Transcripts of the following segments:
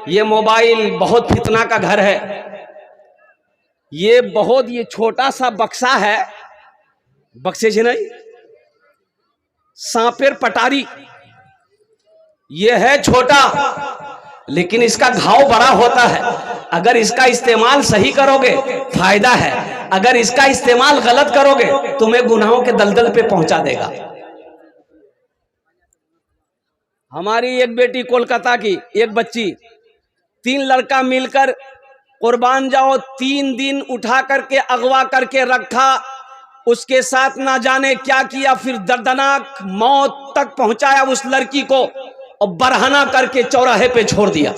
ये मोबाइल बहुत फितना का घर है। ये छोटा सा बक्सा है, बक्से से नहीं, सांपेर पटारी। ये है छोटा, लेकिन इसका घाव बड़ा होता है। अगर इसका इस्तेमाल सही करोगे फायदा है, अगर इसका इस्तेमाल गलत करोगे तुम्हें गुनाहों के दलदल पे पहुंचा देगा। हमारी एक बेटी कोलकाता की, एक बच्ची, 3 लड़का मिलकर कुर्बान जाओ 3 दिन उठा करके अगवा करके रखा, उसके साथ ना जाने क्या किया, फिर दर्दनाक मौत तक पहुंचाया उस लड़की को और बरहना करके चौराहे पे छोड़ दिया।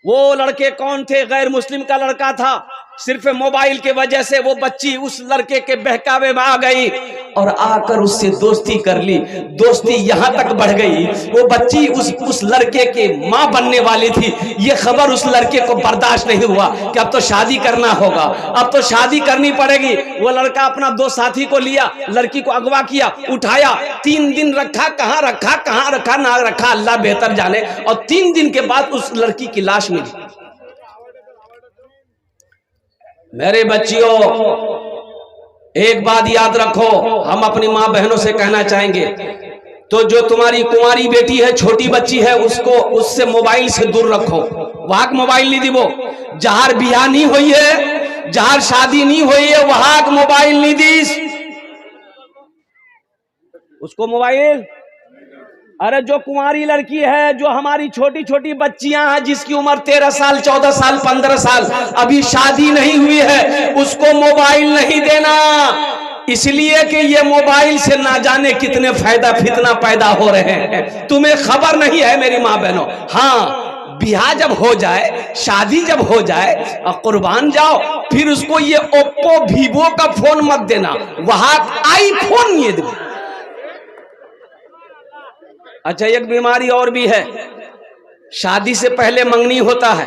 वो लड़के कौन थे? गैर मुस्लिम का लड़का था। सिर्फ मोबाइल के वजह से वो बच्ची उस लड़के के बहकावे में आ गई और आकर उससे दोस्ती कर ली। दोस्ती यहां तक बढ़ गई, वो बच्ची उस लड़के के मां बनने वाली थी। ये खबर उस लड़के को बर्दाश्त नहीं हुआ कि अब तो शादी करना होगा, अब तो शादी करनी पड़ेगी। वो लड़का अपना 2 साथी को लिया, लड़की को अगवा किया, उठाया, 3 दिन रखा, कहां रखा ना रखा अल्लाह बेहतर जाने। और 3 दिन के बाद उस लड़की की लाश मिली। मेरे बच्चियों, एक बात याद रखो, हम अपनी माँ बहनों से कहना चाहेंगे, तो जो तुम्हारी कुंवारी बेटी है, छोटी बच्ची है, उससे मोबाइल से दूर रखो। वहां मोबाइल नहीं दीबो। जहार बियाह नहीं हुई है, जहार शादी नहीं हुई है, वहां मोबाइल नहीं दीस, उसको मोबाइल। अरे जो कुंवारी लड़की है, जो हमारी छोटी छोटी बच्चियां हैं, जिसकी उम्र 13 साल 14 साल 15 साल, अभी शादी नहीं हुई है, उसको मोबाइल नहीं देना। इसलिए कि ये मोबाइल से ना जाने कितने फायदा फितना पैदा हो रहे हैं, तुम्हें खबर नहीं है मेरी माँ बहनों। हाँ, ब्याह जब हो जाए, शादी जब हो जाए और कुर्बान जाओ, फिर उसको ये ओप्पो वीवो का फोन मत देना, वहां आईफोन ये दो। अच्छा, एक बीमारी और भी है, शादी से पहले मंगनी होता है।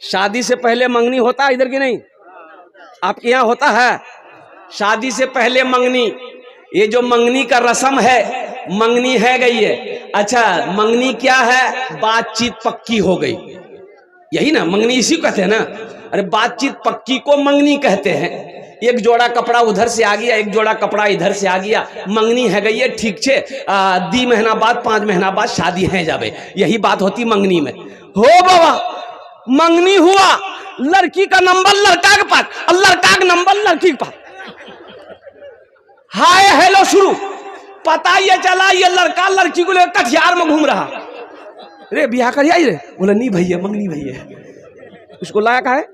शादी से पहले मंगनी होता है, इधर की नहीं, आपके यहाँ होता है शादी से पहले मंगनी। ये जो मंगनी का रस्म है, मंगनी है गई है। अच्छा, मंगनी क्या है? बातचीत पक्की हो गई, यही ना मंगनी, इसी को कहते हैं ना। अरे बातचीत पक्की को मंगनी कहते हैं। एक जोड़ा कपड़ा उधर से आ गया, एक जोड़ा कपड़ा इधर से आ गया, मंगनी है गई है, ठीक छे। 2 महीना बाद 5 महीना बाद शादी है जावे, यही बात होती मंगनी में। हो बाबा, मंगनी हुआ, लड़की का नंबर लड़का के पास और लड़का का नंबर लड़की के पास, हाय हेलो शुरू। पता ये चला ये लड़का लड़की को लेकर कटिहार में घूम रहा। रे बियाह कर आई रे, बोला नहीं भैया, मंगनी भैया। उसको लाया का है,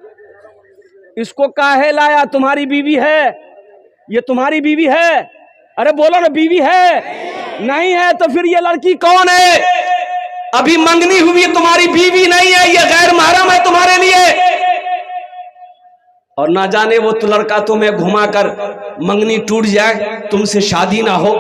इसको काहे लाया? तुम्हारी बीवी है, ये तुम्हारी बीवी है। अरे बोलो ना, बीवी है नहीं है तो फिर ये लड़की कौन है? अभी मंगनी हुई, तुम्हारी बीवी नहीं है, ये गैर महरम है तुम्हारे लिए। और ना जाने वो तो लड़का तुम्हें घुमाकर मंगनी टूट जाए, तुमसे शादी ना हो,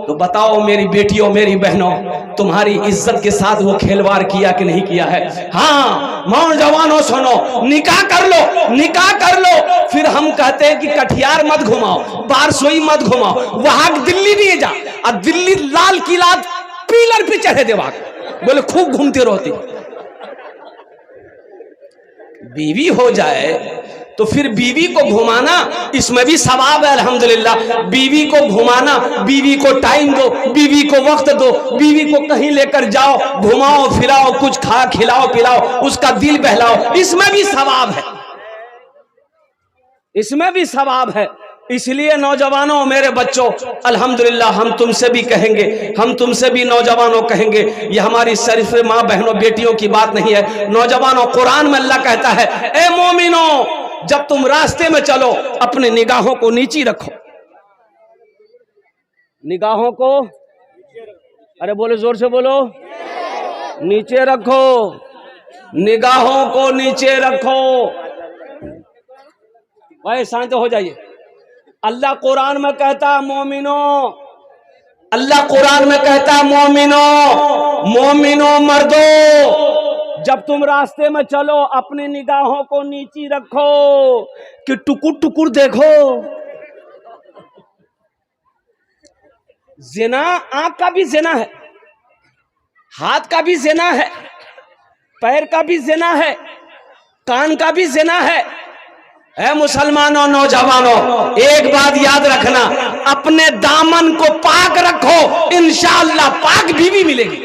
तो बताओ मेरी बेटियों, मेरी बहनों, तुम्हारी इज्जत के साथ वो खेलवाड़ किया कि नहीं किया है? हाँ, नौजवानों सुनो, निकाह कर लो, निकाह कर लो। फिर हम कहते हैं कि कटिहार मत घुमाओ, बारसोई मत घुमाओ, वहां दिल्ली नहीं जा, और दिल्ली लाल किला पिलर पे चढ़े देवा, बोले खूब घूमते रहती। बीवी हो जाए तो फिर बीवी को घुमाना, इसमें भी सवाब है अल्हम्दुलिल्लाह। बीवी को घुमाना, बीवी को टाइम दो, बीवी को वक्त दो, बीवी को कहीं लेकर जाओ, घुमाओ फिराओ, कुछ खा खिलाओ पिलाओ, उसका दिल बहलाओ, इसमें भी सवाब है, इसमें भी सवाब है। इसलिए नौजवानों, मेरे बच्चों, अल्हम्दुलिल्लाह हम तुमसे भी कहेंगे, हम तुमसे भी नौजवानों कहेंगे, ये हमारी शरीफ माँ बहनों बेटियों की बात नहीं है। नौजवानों, कुरान में अल्लाह कहता है, ए मोमिनो, जब तुम रास्ते में चलो अपने निगाहों को नीची रखो। निगाहों को, अरे बोलो जोर से बोलो, नीचे रखो, निगाहों को नीचे रखो। भाई शांत हो जाइए। अल्लाह कुरान में कहता है मोमिनो, अल्लाह कुरान में कहता है मोमिनो, मोमिनो मर्दो, जब तुम रास्ते में चलो अपनी निगाहों को नीची रखो कि टुकुर टुकुर देखो। जिना आंख का भी जिना है, हाथ का भी जिना है, पैर का भी ज़िना है, कान का भी ज़िना है। ऐ मुसलमानों, नौजवानों, एक बात याद रखना, अपने दामन को पाक रखो, इंशाअल्लाह पाक बीवी मिलेगी।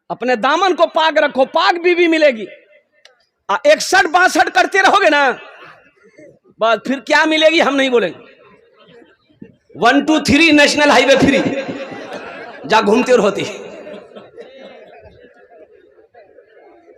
अपने दामन को पाक रखो, पाक बीवी मिलेगी। 61-62 करते रहोगे ना, बस फिर क्या मिलेगी हम नहीं बोलेंगे। 1 2 3 नेशनल हाईवे फ्री, जा घूमते रहती।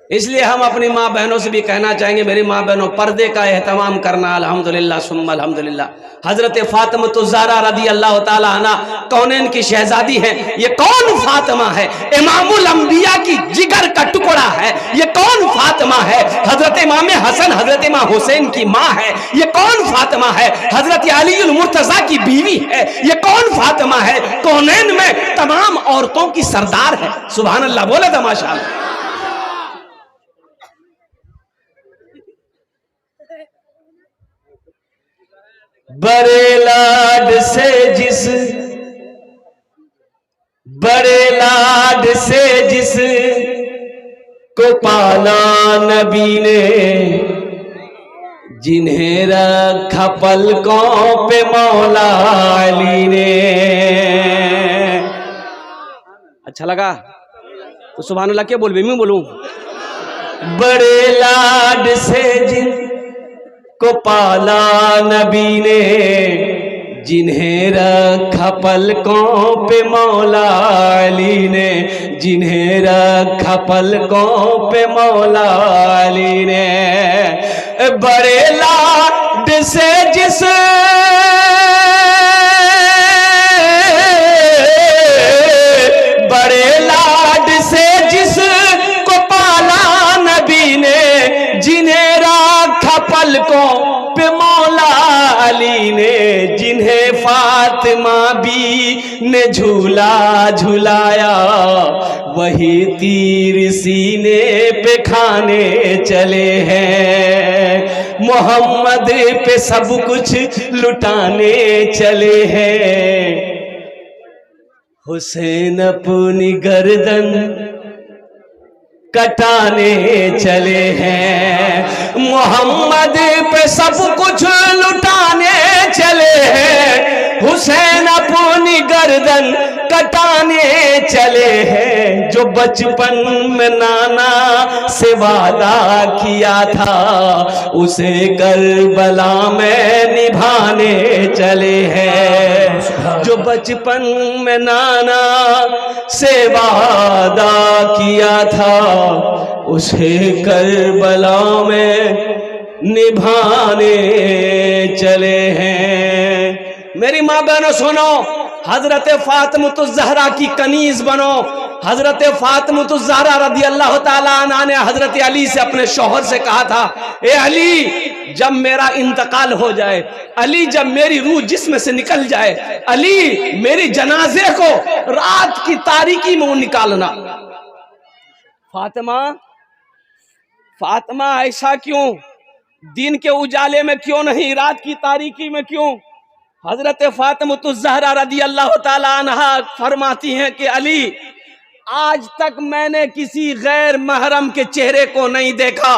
इसलिए हम अपनी माँ बहनों से भी कहना चाहेंगे, मेरी माँ बहनों, पर्दे का एहतमाम करना। अल्हम्दुलिल्लाह सुम्मा अल्हम्दुलिल्लाह। हजरत फातिमा ज़हरा रदी अल्लाह ताला अन्हा कौनैन की शहजादी है। ये कौन फातिमा है? इमामुल अंबिया की जिगर का टुकड़ा है। ये कौन फातिमा है? हजरत इमाम हसन, हजरत इमाम हुसैन की माँ है। ये कौन फातिमा है? हजरत अलीउल मुर्तज़ा की बीवी है। ये कौन फातिमा है? कौनैन में तमाम औरतों की सरदार है। सुभान अल्लाह, बोले तो माशाअल्लाह। बड़े लाड से जिस को पाला नबी ने, जिन्हें रखा पलकों पे मौला अली ने। अच्छा लगा तो सुभान अल्लाह क्या बोल, मैं बोलूं? बड़े लाड से को पाला नबी ने, जिन्हें रखा पलकों पे मौला अली ने, जिन्हें रखा पलकों पे मौला अली ने। बड़े लाड से जिस बड़े लाड से जिस को पाला नबी ने, जिन्हें रखा पलकों पे मौला अली ने, जिन्हें फातिमा भी ने झूला झुलाया, वही तीर सीने पे खाने चले हैं। मोहम्मद पे सब कुछ लुटाने चले हैं। हुसैन अपनी गर्दन कटाने चले हैं। मोहम्मद पे सब कुछ लुटाने चले हैं। हुसैन अपनी गर्दन कटाने चले हैं। जो बचपन में नाना से वादा किया था, उसे करबला में निभाने चले हैं। जो बचपन में नाना से वादा किया था, उसे करबला में निभाने चले हैं। मेरी माँ बहनों सुनो, हजरत फातिमा ज़हरा की कनीज बनो। हजरत फातिमा ज़हरा रदी अल्लाह ताला अन्हा ने हजरत अली से, अपने शौहर से कहा था, ए अली, जब मेरा इंतकाल हो जाए, अली जब मेरी रूह जिस्म से निकल जाए, अली मेरी जनाजे को रात की तारीकी में निकालना। फातिमा, फातिमा ऐसा क्यों? दिन के उजाले में क्यों नहीं, रात की तारीकी में क्यों? हजरत फातिमा ज़हरा रदी अल्लाह ताला अन्हा फरमाती हैं कि अली, आज तक मैंने किसी गैर महरम के चेहरे को नहीं देखा,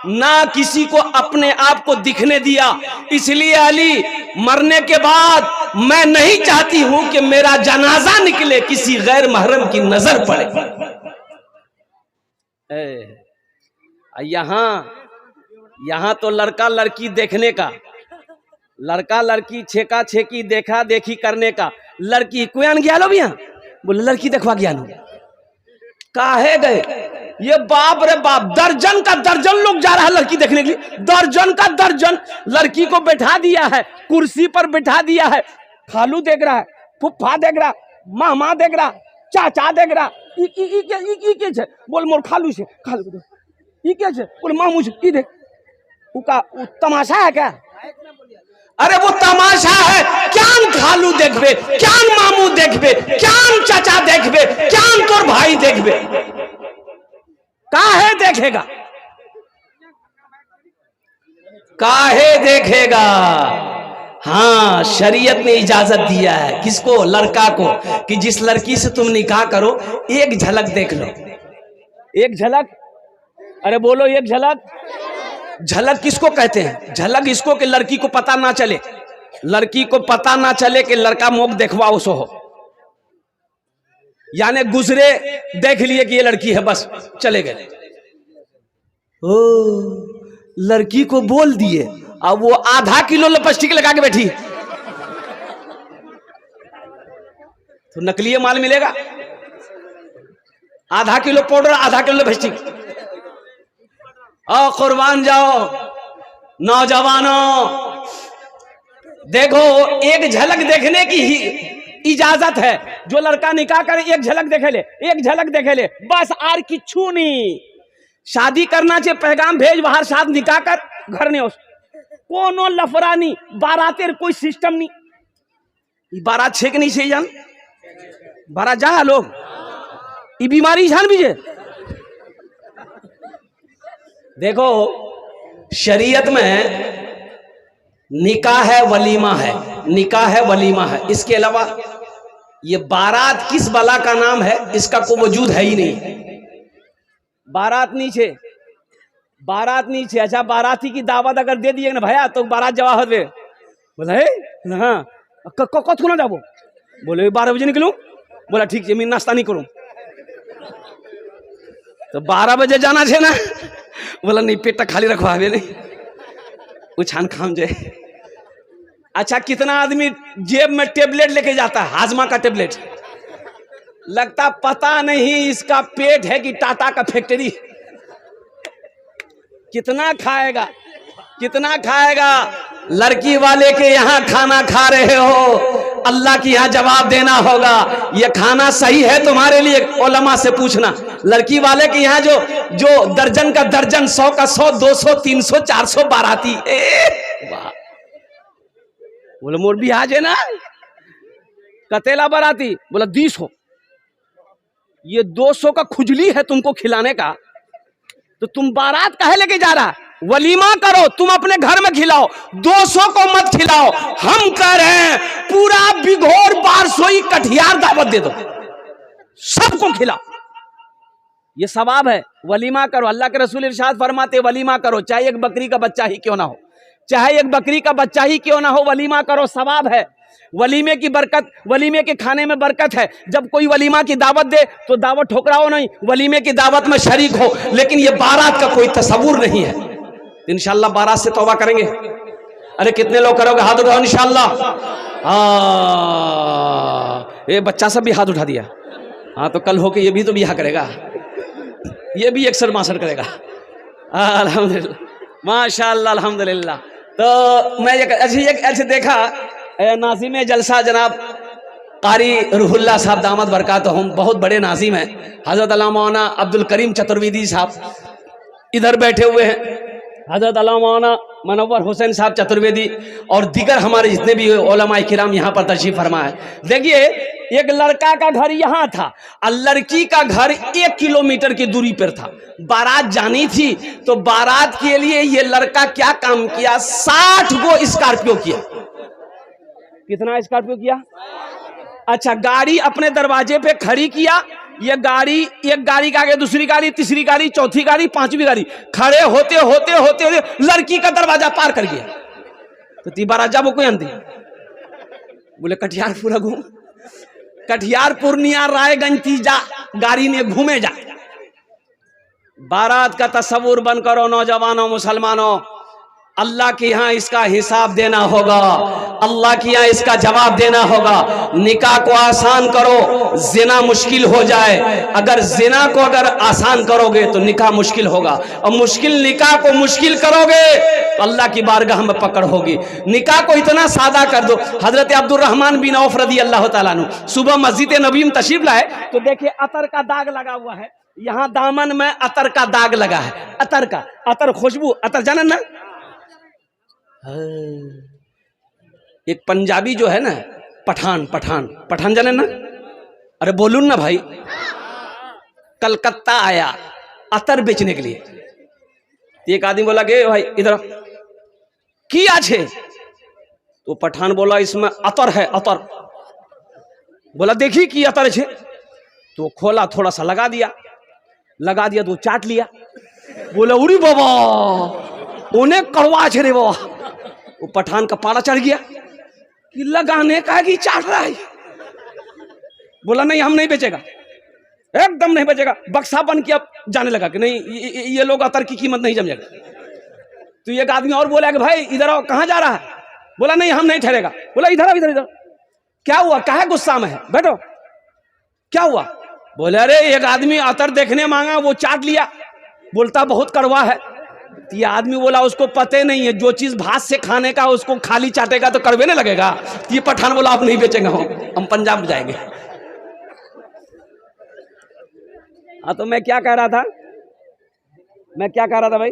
ना किसी को अपने आप को दिखने दिया। इसलिए अली, मरने के बाद मैं नहीं चाहती हूं कि मेरा जनाजा निकले, किसी गैर महरम की नजर पड़े। यहां तो लड़का लड़की देखने का, लड़का लड़की छेका छेकी देखा देखी करने का, लड़की कोई गया लो भैया, बोले लड़की देखवा गया लो, काहे गए? ये बाप रे बाप, दर्जन का दर्जन लोग जा रहा है लड़की देखने के लिए। दर्जन का दर्जन लड़की को बैठा दिया है, कुर्सी पर बैठा दिया है। खालू देख रहा है, फुफ्फा देख रहा, मामा देख रहा, चाचा देख रहा। बोल मोर खालू से, खालू बोल मामू से, ई देख, तमाशा है क्या? अरे वो तमाशा है। क्यान खालू देखबे, क्यान मामू देखबे, क्यान चाचा देखबे, क्यान तोर भाई देखबे, काहे देखेगा, काहे देखेगा? हाँ, शरीयत ने इजाजत दिया है किसको? लड़का को, कि जिस लड़की से तुम निकाह करो एक झलक देख लो। एक झलक, अरे बोलो एक झलक। झलक किसको कहते हैं? झलक इसको कि लड़की को पता ना चले, लड़की को पता ना चले कि लड़का मुख देखवाओ सो हो, यानी गुजरे देख लिए कि ये लड़की है बस चले गए। ओ, लड़की को बोल दिए, अब वो आधा किलो लिपस्टिक लगा के बैठी, तो नकली माल मिलेगा। आधा किलो पाउडर, आधा किलो लिपस्टिक। और कुर्बान जाओ नौजवानों, देखो एक झलक देखने की ही इजाजत है। जो लड़का निकाह करे एक झलक देखे ले, एक झलक देखे ले बस, आर किच्छू नहीं। शादी करना चाहिए, पैगाम भेज बाहर, साथ निकाह कर घर ने उस कोनो लफड़ा नहीं, बारातेर कोई सिस्टम नहीं। बारात छेक नहीं से जान, बारात जा लोग ये बीमारी जान बीजे। देखो शरीयत में निकाह है, वलीमा है, निकाह है, वलीमा है, इसके अलावा ये बारात किस बला का नाम है इसका कोई वजूद है ही नहीं। बारात नीचे, बारात नीचे। अच्छा, बाराती की दावत अगर दे दिए ना भैया तो बारात जवाब दे, बोला है हाँ कत ना जाबो, बोले 12 बजे निकलूं, बोला ठीक है मैं नाश्ता नहीं करूं, तो 12 बजे जाना है ना, बोला नहीं पेट खाली रखवा नहीं उछान खाम जाए। अच्छा, कितना आदमी जेब में टेबलेट लेके जाता है, हाजमा का टेबलेट, लगता पता नहीं इसका पेट है कि टाटा का फैक्ट्री। कितना खाएगा, कितना खाएगा। लड़की वाले के यहाँ खाना खा रहे हो, अल्लाह के यहाँ जवाब देना होगा, ये खाना सही है तुम्हारे लिए? उलमा से पूछना। लड़की वाले के यहाँ जो दर्जन का दर्जन, 100 का 100, 200, 300, 400 बाराती, बोले मोर भी आज है ना कतेला बाराती, बोला 20 हो, ये 200 का खुजली है तुमको खिलाने का, तो तुम बारात काहे लेके जा रहा? वलीमा करो, तुम अपने घर में खिलाओ, 200 को मत खिलाओ। हम कह रहे हैं पूरा बिघोर 1200 कठियार दावत दे दो, सबको खिलाओ, ये सवाब है। वलीमा करो, अल्लाह के रसूल इरशाद फरमाते वलीमा करो, चाहे एक बकरी का बच्चा ही क्यों ना हो, चाहे एक बकरी का बच्चा ही क्यों ना हो, वलीमा करो, सवाब है। वलीमे की बरकत, वलीमे के खाने में बरकत है। जब कोई वलीमा की दावत दे तो दावत ठोकराओ नहीं, वलीमे की दावत में शरीक हो, लेकिन ये बारात का कोई तस्वुर नहीं है। इंशाल्लाह बारात से तौबा करेंगे। अरे कितने लोग करोगे? हाथ उठाओ इंशाल्लाह। ये बच्चा सब भी हाथ उठा दिया। हाँ, तो कल होके ये भी तो बियाह करेगा, ये भी अक्सर मासर करेगा। अल्हम्दुलिल्लाह, माशाअल्लाह, अल्हम्दुलिल्लाह। तो मैं ऐसे देखा नाज़िम जलसा जनाब कारी रूहुल्लाह साहब दामद बरकातहुम, बहुत बड़े नाज़िम हैं, हज़रत अल्लामा मौलाना अब्दुल करीम चतुर्वेदी साहब इधर बैठे हुए हैं, हज़रत अल्लामा मौलाना मनव्वर हुसैन साहब चतुर्वेदी और दीगर हमारे जितने भी उलमाए किराम यहाँ पर तशरीफ फरमा है। देखिए, एक लड़का का घर यहाँ था और लड़की का घर 1 किलोमीटर की दूरी पर था। बारात जानी थी, तो बारात के लिए ये लड़का क्या काम किया, 60 गो स्कॉर्पियो किया। कितना स्कॉर्पियो किया? अच्छा, गाड़ी अपने दरवाजे पे खड़ी किया। ये गाड़ी, एक गाड़ी के आगे दूसरी गाड़ी, तीसरी गाड़ी, चौथी गाड़ी, 5वीं गाड़ी, खड़े होते होते होते होते लड़की का दरवाजा पार कर गया। तो ती बारात जाबो कोई अंधी, बोले कटिहार पूरा घूम, कटिहार पूर्णिया रायगंज तीजा गाड़ी ने घूमे जा। बारात का तस्वुर बंद करो नौजवानों, मुसलमानों, अल्लाह के यहाँ इसका हिसाब देना होगा, अल्लाह के यहाँ इसका जवाब देना होगा। निकाह को आसान करो, जिना मुश्किल हो जाए। अगर जिना को अगर आसान करोगे तो निकाह मुश्किल होगा, और मुश्किल निकाह को मुश्किल करोगे तो अल्लाह की बारगाह में पकड़ होगी। निकाह को इतना सादा कर दो। हजरत अब्दुर्रहमान बिन औफ रदी अल्लाह तआला अन्हु सुबह मस्जिद नबी में तशरीफ लाए, तो देखिए अतर का दाग लगा हुआ है, यहाँ दामन में अतर का दाग लगा है। अतर का, अतर खुशबू, अतर जानन ना। एक पंजाबी जो है ना, पठान, पठान, पठान जाने ना, अरे बोलून ना भाई, कलकत्ता आया अतर बेचने के लिए। एक आदमी बोला कि भाई इधर की आछे, तो पठान बोला इसमें अतर है, अतर। बोला देखी कि अतर है। तो खोला, थोड़ा सा लगा दिया तो चाट लिया। बोला उरी बाबा उन्हें कड़वा छे रे बाबा। वो पठान का पारा चढ़ गया कि लगाने का है कि चाट रहा है। बोला नहीं हम नहीं बेचेगा, एकदम नहीं बेचेगा। बक्सा बन के अब जाने लगा कि नहीं ये लोग अतर की कीमत नहीं जमेगा। तो एक आदमी और बोला कि भाई इधर आओ, कहाँ जा रहा है? बोला नहीं हम नहीं ठहरेगा। बोला इधर आओ, इधर इधर। क्या हुआ, काहे गुस्सा में है, बैठो। क्या हुआ? बोले अरे एक आदमी अतर देखने मांगा, वो चाट लिया, बोलता बहुत कड़वा है। तो ये आदमी बोला उसको पते नहीं है, जो चीज भात से खाने का उसको खाली चाटेगा तो कड़वे नहीं लगेगा। तो ये पठान बोला आप नहीं बेचेंगे, हम पंजाब जाएंगे। हाँ तो मैं क्या कह रहा था भाई?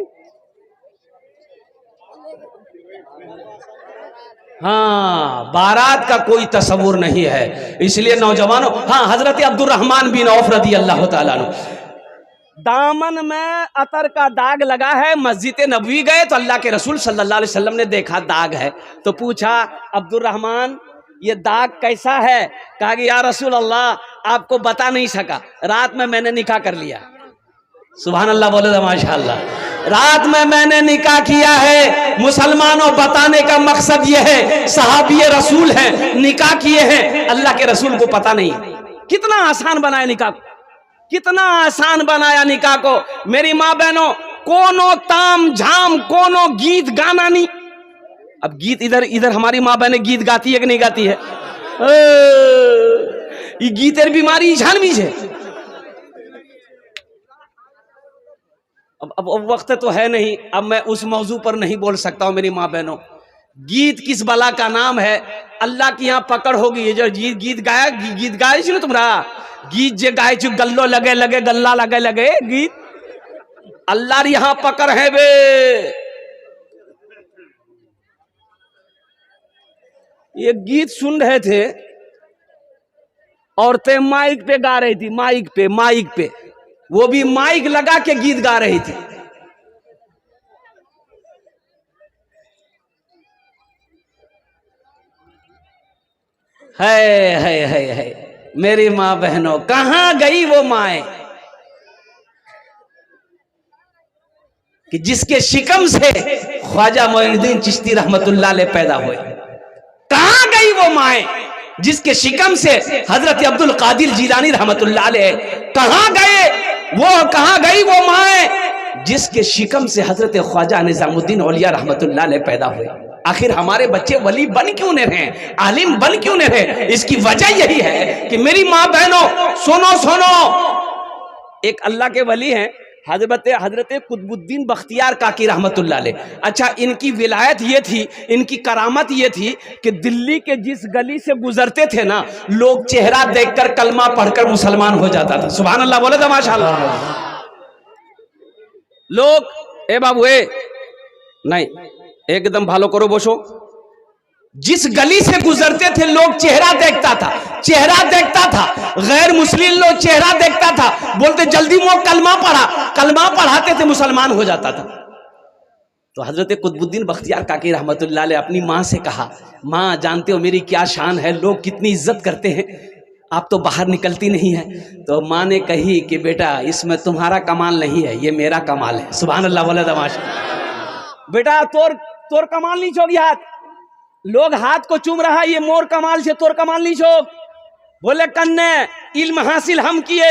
हाँ, बारात का कोई तस्वुर नहीं है, इसलिए नौजवानों। हाँ, हजरत अब्दुर्रहमान बिन औफ रदी अल्लाह ताला अन्हु, दामन में अतर का दाग लगा है। मस्जिद नबवी गए तो अल्लाह के रसूल सल्लल्लाहु अलैहि वसल्लम ने देखा दाग है, तो पूछा अब्दुर्रहमान ये दाग कैसा है? कहा कि या रसूल अल्लाह आपको बता नहीं सका, रात में मैंने निकाह कर लिया। सुभान अल्लाह बोले तो माशाअल्लाह। रात में मैंने निकाह किया है। मुसलमानों बताने का मकसद यह है सहाबी रसूल हैं, निकाह किए हैं, अल्लाह के रसूल को पता नहीं। कितना आसान बनाया निकाह को, कितना आसान बनाया निकाह को। मेरी माँ बहनों, कोनो ताम झाम, कोनो गीत गाना नहीं। अब गीत इधर हमारी माँ बहनें गीत गाती है कि नहीं गाती है? ये गीतेर बीमारी झानवी है। अब वक्त तो है नहीं, अब मैं उस मौजू पर नहीं बोल सकता हूं। मेरी माँ बहनों, गीत किस बला का नाम है, अल्लाह की यहाँ पकड़ होगी। ये जो गीत गाए ना तुम्हारा, गीत जे गाए चु गल्लो लगे लगे, गल्ला लगे लगे, गीत अल्लाह यहाँ पकड़ है बे। ये गीत सुन रहे थे, औरतें माइक पे गा रही थी, माइक पे, वो भी माइक लगा के गीत गा रही थी। है मेरी माँ बहनों, कहां गई वो माए कि जिसके शिकम से ख्वाजा मोइनुद्दीन चिश्ती रहमतुल्लाह अलैह पैदा हुए? कहां गई वो माए जिसके शिकम से हजरत अब्दुल कादिर जिलानी रहमतुल्लाह अलैह? कहां गए वो, कहां गई वो माए जिसके शिकम से हजरत ख्वाजा निजामुद्दीन औलिया रहमतुल्लाह अलैह पैदा हुए? आखिर हमारे बच्चे वली बन क्यों नहीं रहे, आलिम बन क्यों नहीं रहे? इसकी वजह यही है कि मेरी माँ बहनों सुनो, एक अल्लाह के वली हैं हजरत कुतुबुद्दीन बख्तियार काकी रहमतुल्लाह अलैह। अच्छा, इनकी विलायत ये थी, इनकी करामत ये थी कि दिल्ली के जिस गली से गुजरते थे ना, लोग चेहरा देखकर कलमा पढ़कर मुसलमान हो जाता था। सुभान अल्लाह बोले तो माशाअल्लाह। लोग ए बाबू नहीं, एकदम भालो करो बोसो। जिस गली से गुजरते थे लोग चेहरा देखता था, गैर मुस्लिम लोग चेहरा देखता था, बोलते जल्दी वो कलमा पढ़ाते थे, मुसलमान हो जाता था। तो हजरत कुतुबुद्दीन बख्तियार काकी रहमतुल्लाह अलैह अपनी माँ से कहा, माँ जानते हो मेरी क्या शान है, लोग कितनी इज्जत करते हैं, आप तो बाहर निकलती नहीं है। तो माँ ने कही कि बेटा इसमें तुम्हारा कमाल नहीं है, ये मेरा कमाल है। सुभान अल्लाह बोले तमाशा। बेटा तोर कमाल नहीं छोड़ी, हाथ लोग हाथ को चूम रहा, ये मोर कमाल से तोर कमाल नहीं छोड़। बोले कन्ने इल्म हासिल हम किए,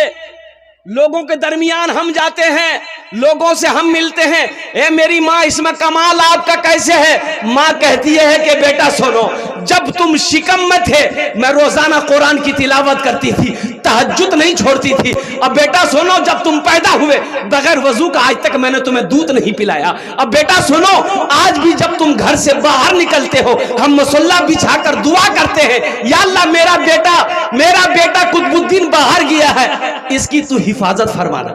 लोगों के दरमियान हम जाते हैं, लोगों से हम मिलते हैं। ए मेरी माँ इसमें कमाल आपका कैसे है? माँ कहती है कि बेटा सुनो, जब तुम शिकम में थे मैं रोजाना कुरान की तिलावत करती थी, तहज्जुद नहीं छोड़ती थी। अब बेटा सुनो, जब तुम पैदा हुए बगैर वजू का आज तक मैंने तुम्हें दूध नहीं पिलाया। अब बेटा सुनो, आज भी जब तुम घर से बाहर निकलते हो हम मुसल्ला बिछाकर दुआ करते हैं, या अल्लाह मेरा बेटा कुतुबुद्दीन बाहर गया है, इसकी तू हिफाजत फरमाना।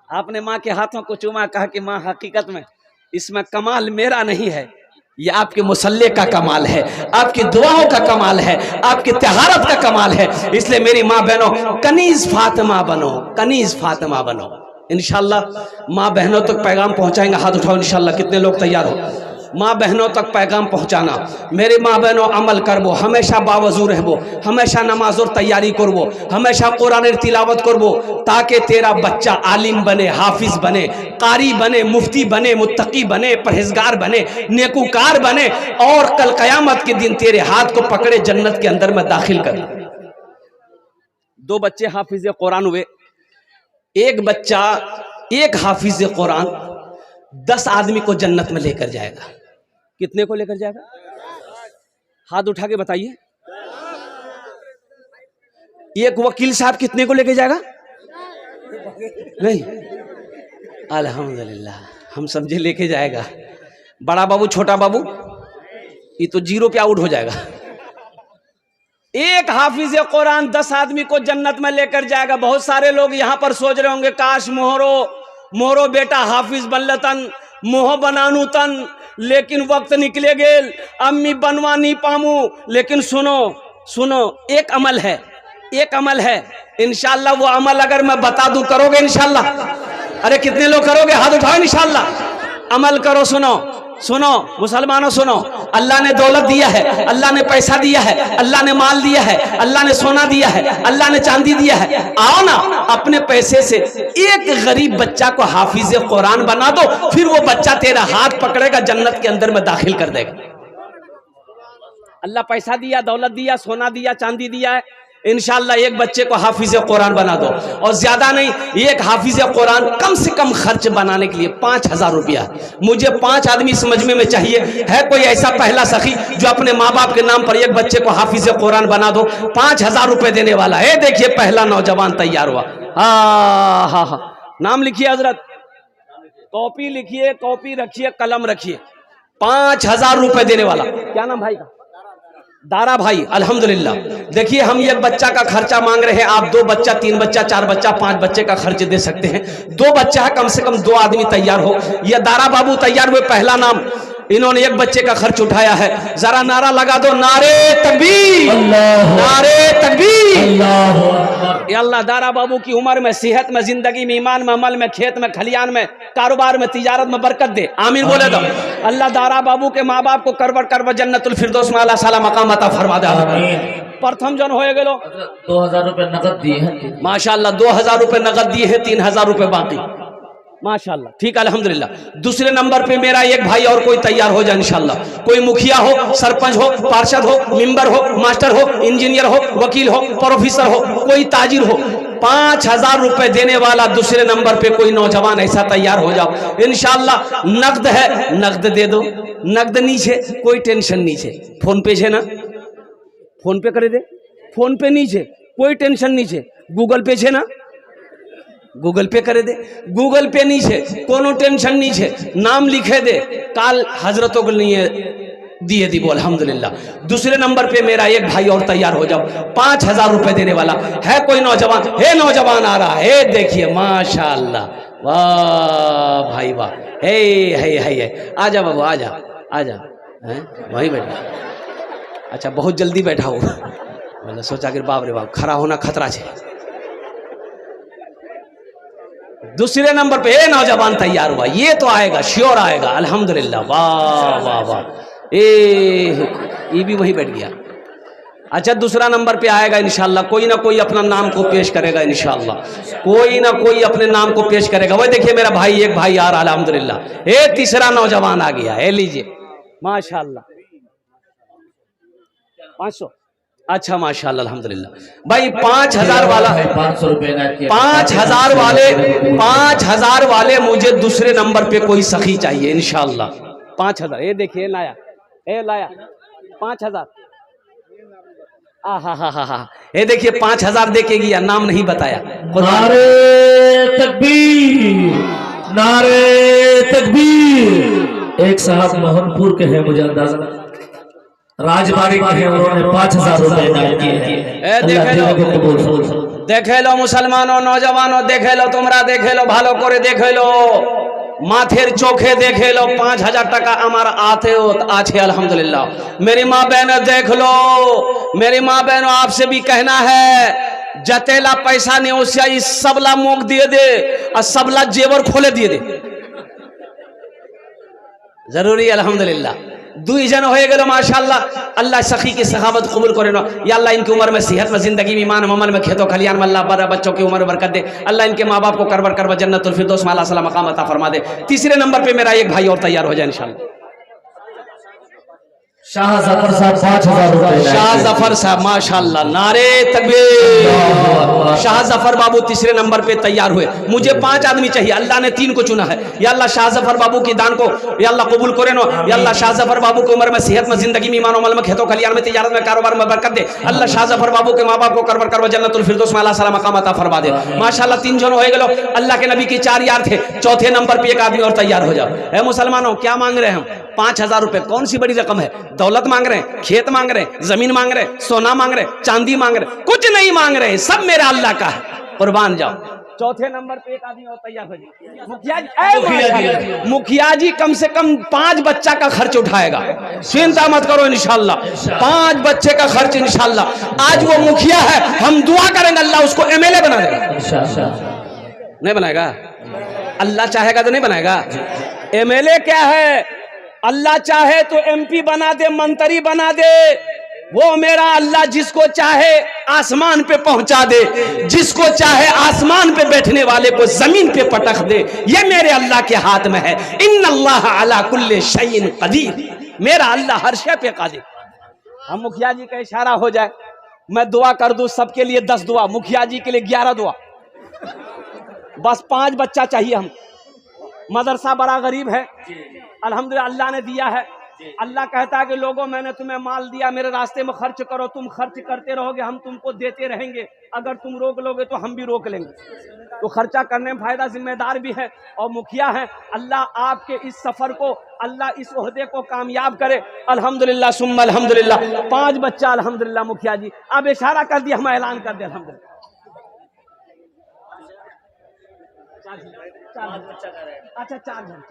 आपने माँ के हाथों को चूमा, कहा कि माँ हकीकत में इसमें कमाल मेरा नहीं है, ये आपके मुसल्ले का कमाल है, आपकी दुआओं का कमाल है, आपकी तहारत का कमाल है। इसलिए मेरी माँ बहनों, कनीज फातिमा बनो। इंशाल्लाह माँ बहनों तक पैगाम पहुंचाएंगे। हाथ उठाओ इंशाल्लाह, कितने लोग तैयार हो? माँ बहनों तक पैगाम पहुँचाना। मेरे माँ बहनों अमल करबो, हमेशा बावजू रहबो, हमेशा नमाज और तैयारी करबो, हमेशा कुरान तिलावत करबो, ताकि तेरा बच्चा आलिम बने, हाफिज बने, कारी बने, मुफ्ती बने, मुत्तकी बने, परहेजगार बने, नेकूकार बने और कल क़यामत के दिन तेरे हाथ को पकड़े जन्नत के अंदर में दाखिल कर। 2 बच्चे हाफिज कुरान हुए। एक बच्चा, एक हाफिज कुरान 10 आदमी को जन्नत में लेकर जाएगा। कितने को लेकर जाएगा? हाथ उठा के बताइए। एक वकील साहब कितने को लेकर जाएगा? नहीं, अल्हम्दुलिल्लाह, हम समझे लेके जाएगा। बड़ा बाबू, छोटा बाबू, ये तो 0 पे आउट हो जाएगा। एक हाफिज कुरान 10 आदमी को जन्नत में लेकर जाएगा। बहुत सारे लोग यहां पर सोच रहे होंगे काश मोहरो बेटा हाफिज बनलतन, मोह बनानू तन, लेकिन वक्त निकले गेल, अम्मी बनवा नहीं पामू। लेकिन सुनो, एक अमल है, इंशाल्लाह वो अमल अगर मैं बता दूं करोगे इंशाल्लाह? अरे कितने लोग करोगे? हाथ उठाओ इंशाल्लाह। अमल करो। सुनो मुसलमानों, सुनो, अल्लाह ने दौलत दिया है, अल्लाह ने पैसा दिया है, अल्लाह ने माल दिया है, अल्लाह ने सोना दिया है, अल्लाह ने चांदी दिया है। आओ ना, अपने पैसे से एक गरीब बच्चा को हाफिज कुरान बना दो, फिर वो बच्चा तेरा हाथ पकड़ेगा, जन्नत के अंदर में दाखिल कर देगा। अल्लाह पैसा दिया, दौलत दिया, सोना दिया, चांदी दिया है, इंशाअल्लाह एक बच्चे को हाफिज कुरान बना दो। और ज्यादा नहीं, एक हाफिज कुरान कम से कम खर्च बनाने के लिए 5000 रुपया। मुझे 5 आदमी इस मजमे में चाहिए। है कोई ऐसा पहला सखी जो अपने माँ बाप के नाम पर एक बच्चे को हाफिज कुरान बना दो? 5000 रुपए देने वाला है। देखिए पहला नौजवान तैयार हुआ। हाँ, नाम लिखिए हजरत, कॉपी लिखिए, कॉपी रखिए, कलम रखिए। 5000 रुपए देने वाला। क्या नाम भाई का? दारा भाई। अल्हम्दुलिल्लाह। देखिए हम एक बच्चा का खर्चा मांग रहे हैं, आप 2 बच्चा, 3 बच्चा, 4 बच्चा, 5 बच्चे का खर्च दे सकते हैं। 2 बच्चा है, कम से कम 2 आदमी तैयार हो। ये दारा बाबू तैयार हुए, पहला नाम, इन्होंने एक बच्चे का खर्च उठाया है। जरा नारा लगा दो, नारे तकबीर, नारे तकबीर। अल्लाह दारा बाबू की उम्र में, सेहत में, जिंदगी में, ईमान में, अमल में, खेत में, खलियान में, कारोबार में, तिजारत में बरकत दे। आमीन बोले दो। अल्लाह दारा बाबू के माँ बाप को करवट जन्नतुल फिरदौस में अल्लाह साला मकाम अता फरमा दे। प्रथम जन हो गेलो। 2000 रुपए नकद दिए हैं माशाल्लाह। 2000 रुपए नकद दिए हैं, 3000 रुपए बाकी माशाल्लाह। ठीक, अल्हम्दुलिल्लाह। दूसरे नंबर पे मेरा एक भाई और कोई तैयार हो जाए इंशाल्लाह। कोई मुखिया हो, सरपंच हो, पार्षद हो, मेंबर हो, मास्टर हो, इंजीनियर हो, वकील हो, प्रोफेसर हो, कोई ताजिर हो, 5000 रुपए देने वाला दूसरे नंबर पे कोई नौजवान ऐसा तैयार हो जाओ इंशाल्लाह। नकद है, नकद दे दो। नकद नीचे, कोई टेंशन नीचे। फोन पे है ना, फोन पे करे दे। फोन पे नीचे, कोई टेंशन नीचे। गूगल पे है ना, गूगल पे करे दे। गूगल पे नीचे, कोनो टेंशन नीचे। नाम लिखे दे, काल हजरतों के लिए दिए दी। बोल अल्हम्दुलिल्लाह। दूसरे नंबर पे मेरा एक भाई और तैयार हो जाओ, 5000 रुपए देने वाला है। कोई नौजवान है? नौजवान आ रहा है, देखिए माशाल्लाह। वाह भाई वाह। है। आजा बाबू, आजा। वहीं बैठा। अच्छा, बहुत जल्दी बैठा हो। मैंने सोचा कि बाप रे बाप, खड़ा होना खतरा है। दूसरे नंबर पे नौजवान तैयार हुआ, ये तो आएगा, श्योर आएगा। अल्हम्दुलिल्लाह। वाह वाह वाह। ये भी वही बैठ गया। अच्छा, दूसरा नंबर पे आएगा इंशाल्लाह। कोई ना कोई अपना नाम को पेश करेगा इंशाल्लाह। कोई ना कोई अपने नाम को पेश करेगा। वही देखिए मेरा भाई, एक भाई आ रहा। अल्हम्दुलिल्लाह। तीसरा नौजवान आ गया है, लीजिए माशाल्लाह। 500। अच्छा माशाल्लाह, अल्हम्दुलिल्लाह। भाई 5000 वाला, 500 रुपए 5000 वाले मुझे दूसरे नंबर पे कोई सखी चाहिए इंशाल्लाह। 5000। ये देखिए लाया, 5000। हा। ये देखिए 5000 दे के गया, नाम नहीं बताया। नारे तकबीर, नारे तकबीर। एक साहब मोहनपुर के हैं, मुझे अंदाजा राजबाड़ी के हैं, उन्होंने 5000 रुपए दान किए हैं। देखे लो मुसलमानों, नौजवानों, देखे लो, तुमरा देखे लो, भालो करे देखे लो, माथेर चोखे देखे लो। 5000 टका हमारा आते हो आछे अल्हम्दुलिल्लाह। मेरी माँ बहनों देख लो, मेरी माँ बहनों आपसे भी कहना है, जतेला पैसा नहीं उसया इस सबला मोक दिए दे और सबला जेवर खोले दिए दे। जरूरी अल्हम्दुलिल्लाह दुई जन हो गए माशाअल्लाह। अल्लाह सखी की सखावत कबूल करे ना या अल्लाह इनकी उम्र में सेहत में जिंदगी में ईमान अमल में खेतों खलियान में अल्लाह बड़ा बच्चों की उम्र में बरकत दे। अल्लाह इनके माँ बाप को करवर करवा जन्नतुल फिरदौस में अल्लाह मकाम अता फरमा दे। तीसरे नंबर पे मेरा एक भाई और तैयार हो जाए इंशाल्लाह। शाह जफर साहब 5000 रुपए। शाह जफर साहब माशाअल्लाह, नारे तकबीर। शाह जफर बाबू तीसरे नंबर पे तैयार हुए। मुझे 5 आदमी चाहिए, अल्लाह ने 3 को चुना है। या अल्लाह शाह जफर बाबू की दान को या अल्लाह कबूल करे नो। या अल्लाह शाह जफर बाबू की उम्र में सेहत में जिंदगी में ईमान अमल में खेतों खलियान में तिजारत में कारोबार में बरकत दे। अल्लाह शाह जफर बाबू के माँ बाप को करवर करवा जन्नतुल फिरदौस में अल्लाह मकाम अता फरमा दे। माशाअल्लाह 3 जन हो गए। अल्लाह के नबी की 4 यार थे। चौथे नंबर पे एक आदमी और तैयार हो जाओ। ए मुसलमानों, क्या मांग रहे हैं हम? 5000 रुपए कौन सी बड़ी रकम है? दौलत मांग रहे हैं, खेत मांग रहे हैं, जमीन मांग रहे हैं, सोना मांग रहे हैं, चांदी मांग रहे हैं? कुछ नहीं मांग रहे, सब मेरा अल्लाह का है। कुर्बान जाओ। चौथे नंबर पे एक आदमी और तैयार हो जाए। मुखिया जी कम से कम 5 बच्चा का खर्च उठाएगा। चिंता मत करो इंशाल्लाह 5 बच्चे का खर्च इंशाल्लाह। आज वो मुखिया है, हम दुआ करेंगे अल्लाह उसको MLA बना देगा। नहीं बनाएगा? अल्लाह चाहेगा तो नहीं बनाएगा। MLA क्या है? अल्लाह चाहे तो MP बना दे, मंत्री बना दे। वो मेरा अल्लाह जिसको चाहे आसमान पे पहुंचा दे, जिसको चाहे आसमान पे बैठने वाले को जमीन पे पटक दे। ये मेरे अल्लाह के हाथ में है। इन्नल्लाह अला कुल्ले शैइन कदीर। मेरा अल्लाह हर शय पे कादिर। हम मुखिया जी का इशारा हो जाए, मैं दुआ कर दूं सबके लिए 10 दुआ, मुखिया जी के लिए 11 दुआ। बस 5 बच्चा चाहिए हम। मदरसा बड़ा गरीब है, अल्हम्दुलिल्लाह अल्लाह ने दिया है। अल्लाह कहता है कि लोगों मैंने तुम्हें माल दिया, मेरे रास्ते में खर्च करो। तुम खर्च करते रहोगे, हम तुमको देते रहेंगे। अगर तुम रोक लोगे तो हम भी रोक लेंगे। तो खर्चा करने में फायदा, जिम्मेदार भी है और मुखिया है। अल्लाह आपके इस सफर को, अल्लाह इस ओहदे को कामयाब करे। अल्हम्दुलिल्लाह सुम्मा अल्हम्दुलिल्लाह। 5 बच्चा अल्हम्दुलिल्लाह। मुखिया जी अब इशारा कर दिया, हम ऐलान कर दे अल्हम्दुलिल्लाह। 4 अच्छा 4 जन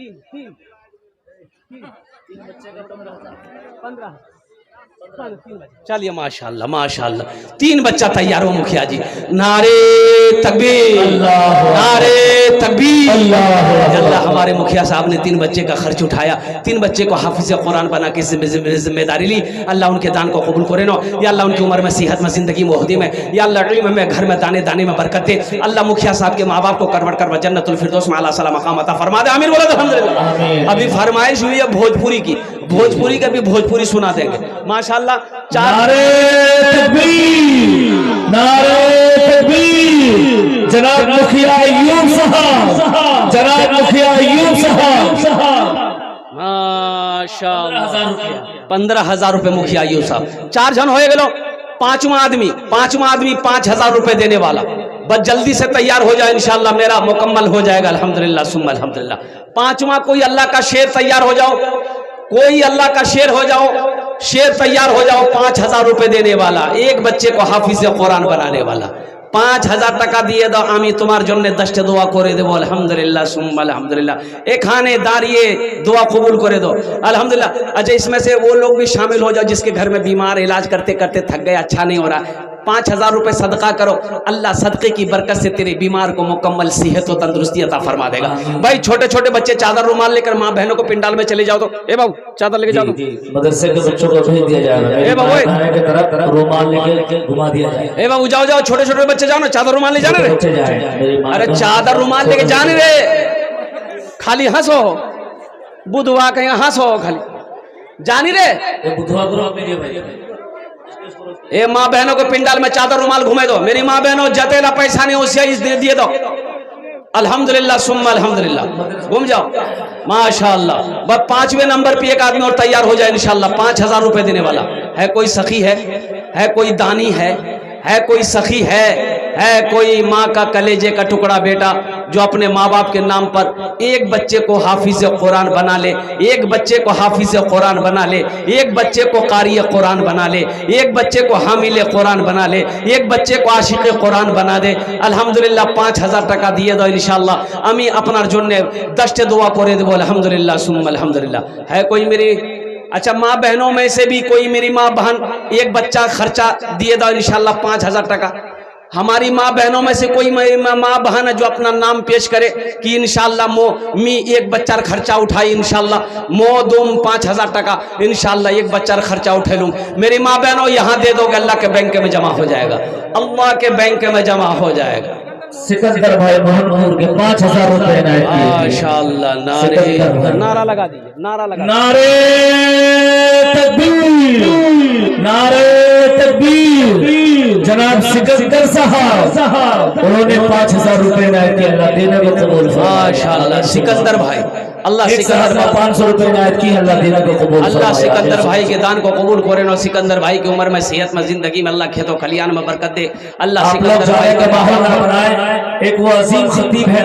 3 बच्चे का 15 चलिए माशाल्लाह माशाल्लाह। 3 बच्चा तैयार हो मुखिया जी। नारे तकबीर, नारे तकबीर। अल्लाह हमारे मुखिया साहब ने 3 बच्चे का खर्च उठाया, 3 बच्चे को हाफिज कुरान बना के जिम्मेदारी ली। अल्लाह उनके दान को कबूल करे नो। या अल्लाह उनकी उम्र में सेहत में जिंदगी में ओहदे में, या अल्लाह इल्म में, घर में, दाने दाने में बरकत दे। अल्लाह मुखिया साहब के माँ बाप को करवट करवा जन्नतुल फिरदौस में अल्लाह सलाम मकाम अता फरमा दे। आमीन बोलो अल्हम्दुलिल्लाह। अभी फरमाइश हुई है भोजपुरी की, भोजपुरी का भी भोजपुरी सुना देंगे माशाल्लाह। नारे तकबीर, नारे तकबीर। जनाब मुखिया अय्यूब साहब, जनाब मुखिया अय्यूब साहब माशाल्लाह। 15,000 रुपए मुखिया अय्यूब साहब। 4 जन हो गए। 5वां आदमी 5,000 रुपए देने वाला। बस जल्दी से तैयार हो जाए इंशाल्लाह, मेरा मुकम्मल हो जाएगा अल्हम्दुलिल्लाह सुम्मा अल्हम्दुलिल्लाह। 5वां कोई अल्लाह का शेर तैयार हो जाओ, कोई अल्लाह का शेर हो जाओ, शेर तैयार हो जाओ। 5,000 रुपए देने वाला, एक बच्चे को हाफिज कुरान बनाने वाला। 5,000 টাকা দিয়ে দাও, আমি তোমার জন্য 10টা দোয়া করে দেবো। अल्हम्दुलिल्लाह सुम्मा अल्हम्दुलिल्लाह। এখানে দাঁড়িয়ে दुआ कबूल करे दो अल्हम्दुलिल्लाह। अच्छा इसमें से वो लोग भी शामिल हो जाओ जिसके घर में बीमार, इलाज करते करते थक गए, अच्छा नहीं हो रहा। 5,000 रुपए सदका करो, अल्लाह सदके की बरकत से तेरे बीमार को मुकम्मल सेहत और तंदुरुस्ती अता फरमा देगा। भाई छोटे छोटे बच्चे चादर रुमाल लेकर माँ बहनों को पिंडाल में चले जाओ तो ए बाबू चादर लेके जाओ तो मदरसे के बच्चों को भेज दिया जाएगा। ए बाबू की तरफ रुमाल लेके घुमा दिया जाएगा। ए बाबू जाओ जाओ, छोटे छोटे बच्चे जाओ ना, चादर रुमाल ले जाने रे। अरे चादर रुमाल लेके जाने रे, खाली हंसो बुधवा कहीं हंसो खाली जानी रे। बुधवा को भाई ए माँ बहनों को पिंडाल में चादर रुमाल घुमे दो। मेरी माँ बहनों जतेला पैसा नहीं उससे दे दिए दो। अल्हम्दुलिल्लाह सुम्मा अल्हम्दुलिल्लाह। घूम जाओ माशाअल्लाह। बस 5वें नंबर पे एक आदमी और तैयार हो जाए इंशाल्लाह। 5,000 रुपए देने वाला है। कोई सखी है कोई दानी है कोई सखी है कोई माँ का कलेजे का टुकड़ा बेटा जो अपने माँ बाप के नाम पर एक बच्चे को हाफिज कुरान बना ले, एक बच्चे को हाफिज कुरान बना ले, एक बच्चे को कारी कुरान बना ले, एक बच्चे को हामिल कुरान बना ले, एक बच्चे को आशिक कुरान बना दे। अल्हम्दुलिल्लाह 5,000 টাকা দিয়ে দাও इंशाल्लाह। আমি আপনার জন্য 10টা দোয়া করে দেব अल्हम्दुलिल्लाह सुम्मा अल्हम्दुलिल्लाह। है कोई मेरी अच्छा माँ बहनों में से भी कोई मेरी माँ बहन एक बच्चा खर्चा दिए दो इंशाल्लाह 5,000 টাকা। हमारी माँ बहनों में से कोई माँ बहन है जो अपना नाम पेश करे कि इंशाल्लाह मी एक बच्चार खर्चा उठाई, इंशाल्लाह मो दूम 5,000 टका, इंशाल्लाह एक बच्चार खर्चा उठे लूँ। मेरी माँ बहनों यहाँ दे दोगे, अल्लाह के बैंक में जमा हो जाएगा, अल्लाह के बैंक में जमा हो जाएगा। सिकंदर भाई मोहनपुर के 5,000 रुपए माशाअल्लाह। नारा लगा दीजिए, नारा लगा, नारे तकबीर, नारे तकबीर। जनाब सिकंदर साहब उन्होंने 5,000 रुपए नायत किया, अल्लाह देने को कबूल फरमाए। माशाअल्लाह सिकंदर भाई, अल्लाह सिकंदर 500 रुपए नायत की, अल्लाह देने को कबूल फरमाए। अल्लाह सिकंदर भाई के दान को कबूल करे और सिकंदर भाई की उम्र में, सेहत में, जिंदगी में अल्लाह खेतों खलियान में बरकत दे। अल्लाह सिकंदर भाई का माहौल बनाए। एक वो अजीम खतीब है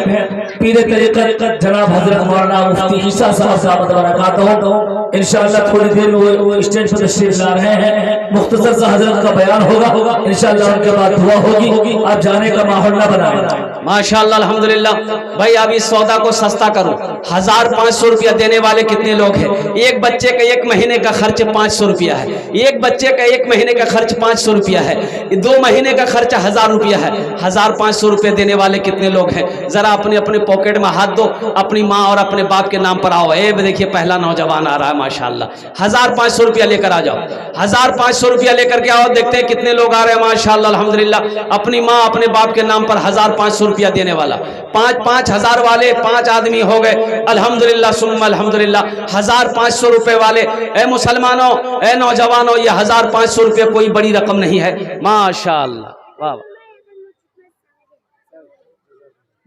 पीर तरीक़त जनाब हजरत मौलाना मुफ्ती ईसा साहब बरकातहू, इंशाअल्लाह थोड़ी देर में वो स्टेज पर तशरीफ ला रहे हैं। मुख्तसर सा हजरत का बयान होगा, इंशाअल्लाह उनके बाद दुआ होगी। आप जाने का माहौल ना बनाए। माशाअल्लाह अल्हम्दुलिल्लाह। भाई अब इस सौदा को सस्ता करो। 1,500 रुपया देने वाले कितने लोग हैं? एक बच्चे का एक महीने का खर्च 500 रुपया है, एक बच्चे का एक महीने का खर्च 500 रुपया है, 2 महीने का खर्चा 1,000 रुपया है। 1,500 रुपये देने वाले कितने लोग हैं? जरा अपने अपने पॉकेट में हाथ दो, अपनी माँ और अपने बाप के नाम पर आओ। देखिए पहला नौजवान आ रहा है माशाअल्लाह। 1,500 रुपया लेकर आ जाओ, 1,500 रुपया लेकर के आओ। देखते हैं कितने लोग आ रहे हैं माशाअल्लाह अल्हम्दुलिल्लाह। अपनी माँ अपने बाप के नाम पर 1,500 रुपया देने वाला, 5-5 हजार वाले 5 आदमी हो गए अल्हम्दुलिल्लाह सुम्मा अल्हम्दुलिल्लाह। 1,500 रुपए वाले, ए मुसलमानों, ए नौजवानों, ये 1,500 रुपये कोई बड़ी रकम नहीं है माशाअल्लाह। वाह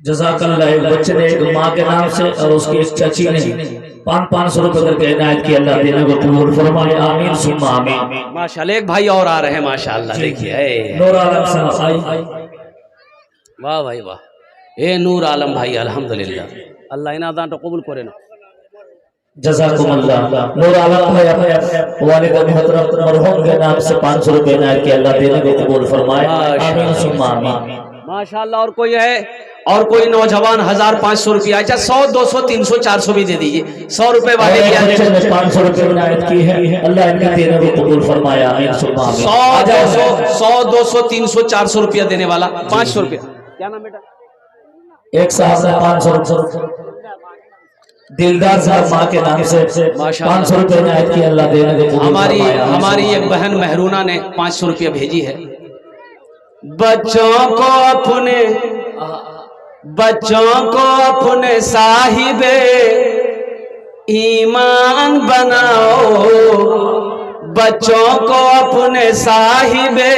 जज़ाकल्लाह। एक बच्चे ने एक माँ के नाम से और उसकी एक चाची ने 500 रुपए करके इनायत की, अल्लाह देने को कबूल फरमाए, आमीन सुम्मा आमीन। माशाअल्लाह। एक भाई और आ रहे हैं माशाअल्लाह, देखिए नूर आलम साहब। वाह भाई वाह, ए नूर आलम भाई अल्हम्दुलिल्लाह, अल्लाह इना दान तो कबूल करे ना। जज़ाकुमुल्लाह। नूर आलम भाई अपने वालिद मोहतरम मरहूम के नाम से 500 रुपए इनायत की, अल्लाह देने को कबूल फरमाए, आमीन सुम्मा आमीन। माशाअल्लाह। और कोई है? और कोई नौजवान 1,500 रुपया? अच्छा 100, 200, 300, 400 भी दे दीजिए। 100 रुपए वाले भी 500 रुपए इनायत की है, अल्लाह इनके देने को कबूल फरमाए, आमीन सुम्मा आमीन। 100, 200, 300, 400 रुपया देने वाला 500 रुपया। क्या नाम बेटा? एक साहब ने 500 रुपए, दिलदार साहब माँ के नाम से 500 रुपए इनायत की, अल्लाह देने को कबूल फरमाए। हमारी एक बहन महरूना ने 500 रुपया भेजी है। बच्चों को अपने साहिबे ईमान बनाओ, बच्चों को अपने साहिबे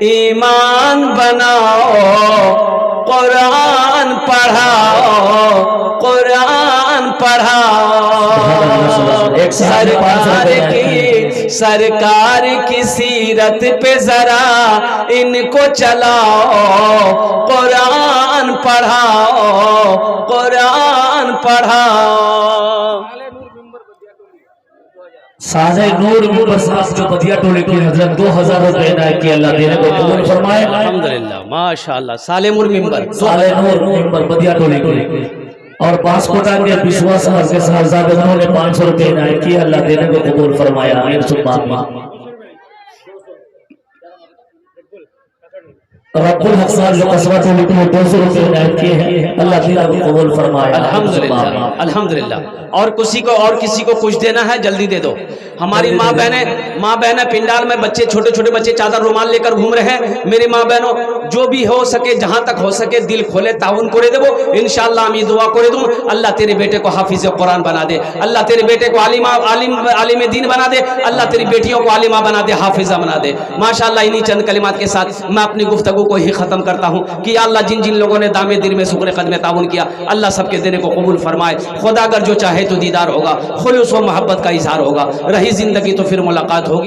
ईमान बनाओ, कुरान पढ़ाओ, कुरान पढ़ाओ। सरकार की सीरत पे जरा इनको चलाओ, कुरान पढ़ाओ, कुरान पढ़ाओ। साजे नूर मिंबर साहब जो बदिया टोले के हजरत 2,000 रुपए इनायत की, अल्लाह देने को कबूल फरमाए, अल्हम्दुलिल्लाह माशाअल्लाह। साले नूर मिंबर, साले नूर मिंबर बदिया टोले के और बांसकोटा के विश्वास साहब के साहबजादे उन्होंने 500 रुपए इनायत की, अल्लाह देने को कबूल फरमाए, आमीन सुम्मा आमीन। रब्बुल हक साहब जो कसवा टोले के 200 रुपए इनायत किए हैं, अल्लाह देने को कबूल फरमाए, अल्हम्दुलिल्लाह अल्हम्दुलिल्लाह। और किसी को कुछ देना है जल्दी दे दो। हमारी माँ बहनें पिंडाल में बच्चे, छोटे छोटे बच्चे चादर रुमाल लेकर घूम रहे हैं। मेरी माँ बहनों, जो भी हो सके, जहां तक हो सके दिल खोले ताउन करे देवो, इंशाअल्लाह मैं दुआ करे दूं, अल्लाह तेरे बेटे को हाफिज कुरान बना दे, अल्लाह तेरे बेटे को आलिम दीन बना दे, अल्लाह तेरी बेटियों को आलिमा बना दे, हाफिजा बना दे माशाअल्लाह। इन्हीं चंद कलिमात के साथ मैं अपनी गुफ्तगू को ही खत्म करता हूँ कि अल्लाह जिन जिन लोगों ने दामे दिल में शुक्र कदम ताउन किया, अल्लाह सबके देने को कबूल फरमाए। खुदा अगर जो चाहे तो दीदार होगा, खुलूस व मोहब्बत का इजहार होगा, रही जिंदगी तो फिर मुलाकात होगी।